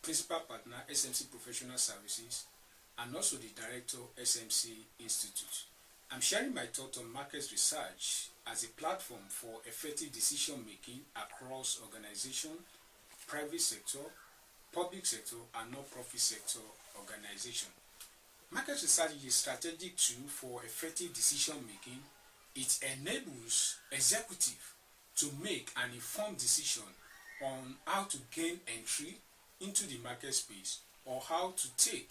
Principal Partner, SMC Professional Services, and also the Director, SMC Institute. I'm sharing my thoughts on market research as a platform for effective decision making across organizations, private sector, public sector, and non-profit sector organization. Market research is a strategic tool for effective decision making. It enables executives to make an informed decision on how to gain entry into the market space or how to take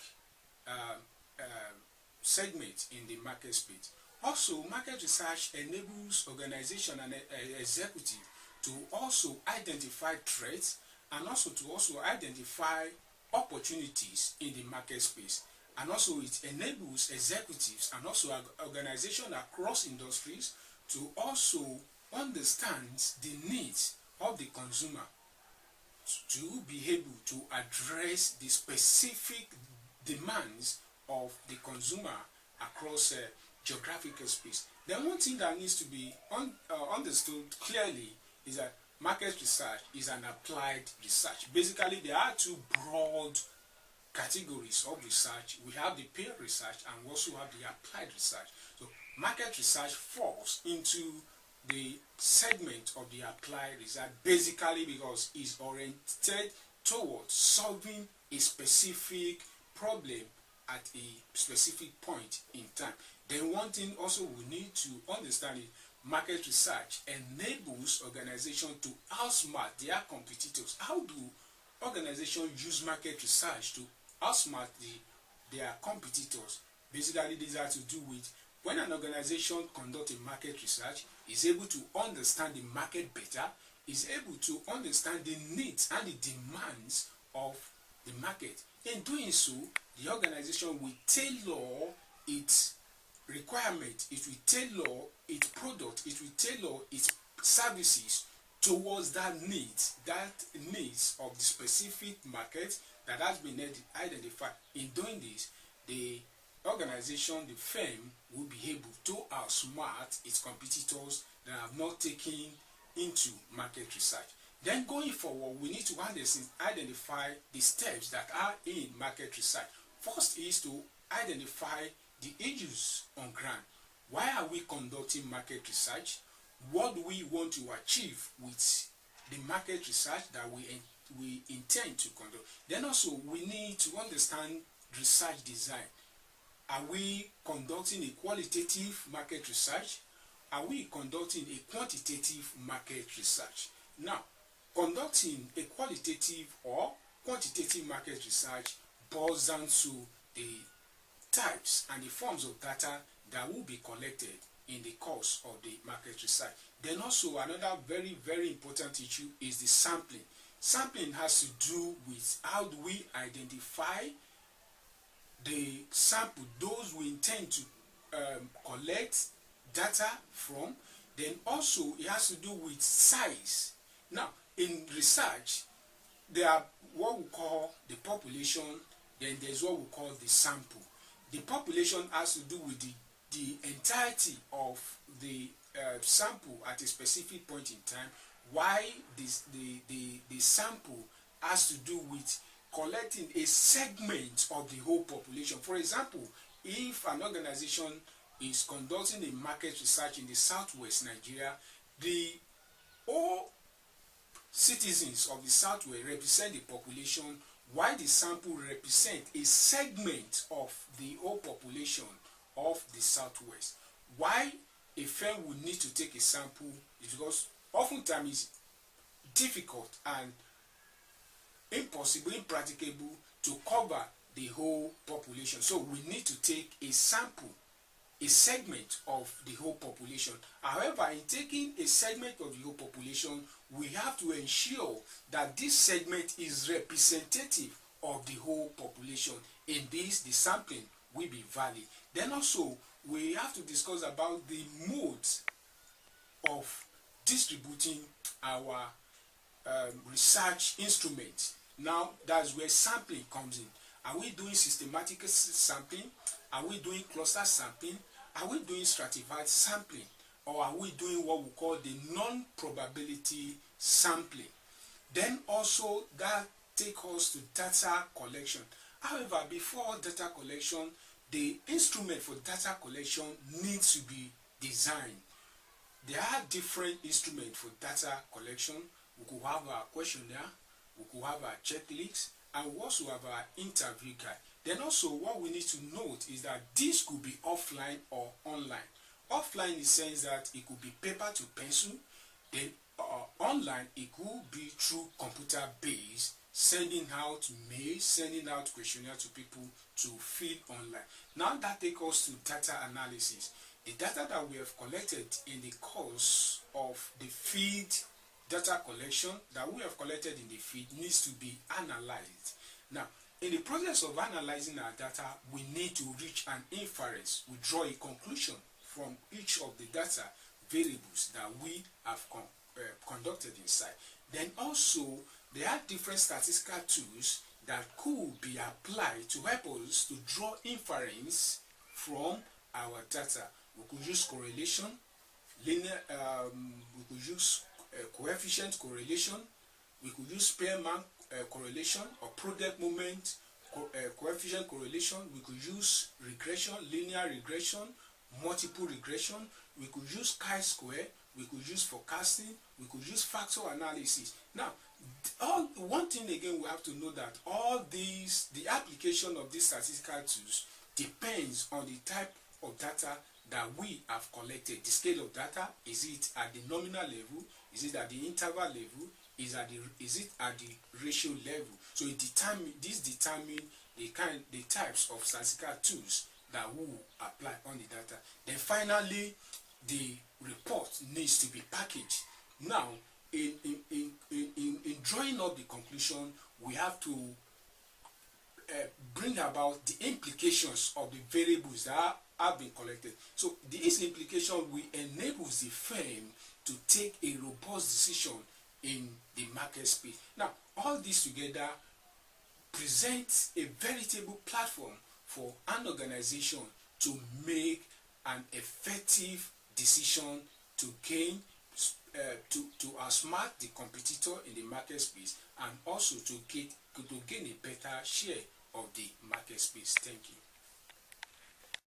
segment in the market space. Also, market research enables organization and executive to also identify threats and also to identify opportunities in the market space. And also it enables executives and also organizations across industries to also understand the needs of the consumer to be able to address the specific demands of the consumer across geographical space. Then one thing that needs to be understood clearly is that market research is an applied research. Basically, there are two broad categories of research. We have the peer research and we also have the applied research. So market research falls into the segment of the applied research basically because it's oriented towards solving a specific problem at a specific point in time. Then one thing also we need to understand is market research enables organizations to outsmart their competitors. How do organizations use market research to outsmart their competitors? Basically, these are to do with when an organization conducts a market research, is able to understand the market better, is able to understand the needs and the demands of the market. In doing so, the organization will tailor its requirement, it will tailor its product, it will tailor its services towards that needs of the specific market that has been identified. In doing this, the organization, the firm, will be able to outsmart its competitors that have not taken into market research. Then going forward, we need to identify the steps that are in market research. First is to identify the issues on ground. Why are we conducting market research? What do we want to achieve with the market research that we intend to conduct? Then also we need to understand research design. Are we conducting a qualitative market research? Are we conducting a quantitative market research? Now, conducting a qualitative or quantitative market research boils down to the types and the forms of data that will be collected in the course of the market research. Then also another very, very important issue is the sampling. Sampling has to do with how do we identify the sample, those we intend to collect data from. Then also it has to do with size. Now, in research, there are what we call the population, then there's what we call the sample. The population has to do with the entirety of the sample at a specific point in time, while the sample has to do with collecting a segment of the whole population. For example, if an organization is conducting a market research in the southwest Nigeria, the all citizens of the southwest represent the population, while the sample represent a segment of the whole population of the southwest. Why a firm would need to take a sample is because oftentimes it's difficult and impossible, impracticable to cover the whole population. So we need to take a sample, a segment of the whole population. However, in taking a segment of the whole population, we have to ensure that this segment is representative of the whole population. In this, the sampling will be valid. Then also, we have to discuss about the modes of distributing our research instruments. Now, that's where sampling comes in. Are we doing systematic sampling? Are we doing cluster sampling? Are we doing stratified sampling? Or are we doing what we call the non-probability sampling? Then also that take us to data collection. However, before data collection, the instrument for data collection needs to be designed. There are different instruments for data collection. We could have our questionnaire, we could have our checklist, and we also have our interview guide. Then also what we need to note is that this could be offline or online. Offline in the sense that it could be paper to pencil, then online it could be through computer based, sending out mail, sending out questionnaire to people to fill online. Now that takes us to data analysis. The data that we have collected in the course of the field data collection that we have collected in the field needs to be analyzed. Now, in the process of analyzing our data, we need to reach an inference. We draw a conclusion from each of the data variables that we have conducted inside. Then also, there are different statistical tools that could be applied to help us to draw inference from our data. We could use correlation, linear, we could use coefficient correlation, we could use Spearman correlation or product moment coefficient correlation, we could use regression, linear regression, multiple regression, we could use chi-square, we could use forecasting, we could use factor analysis. Now, one thing again we have to know that all these, the application of these statistical tools depends on the type of data that we have collected. The scale of data, is it at the nominal level, is it at the interval level, is it at the ratio level? So it determine the types of statistical tools that we will apply on the data. Then finally, the report needs to be packaged. Now, in drawing up the conclusion, we have to bring about the implications of the variables that have been collected. So this implication will enable the firm to take a robust decision in the market space. Now, all this together presents a veritable platform for an organization to make an effective decision to gain, to outsmart the competitor in the market space, and also to gain a better share of the market space. Thank you.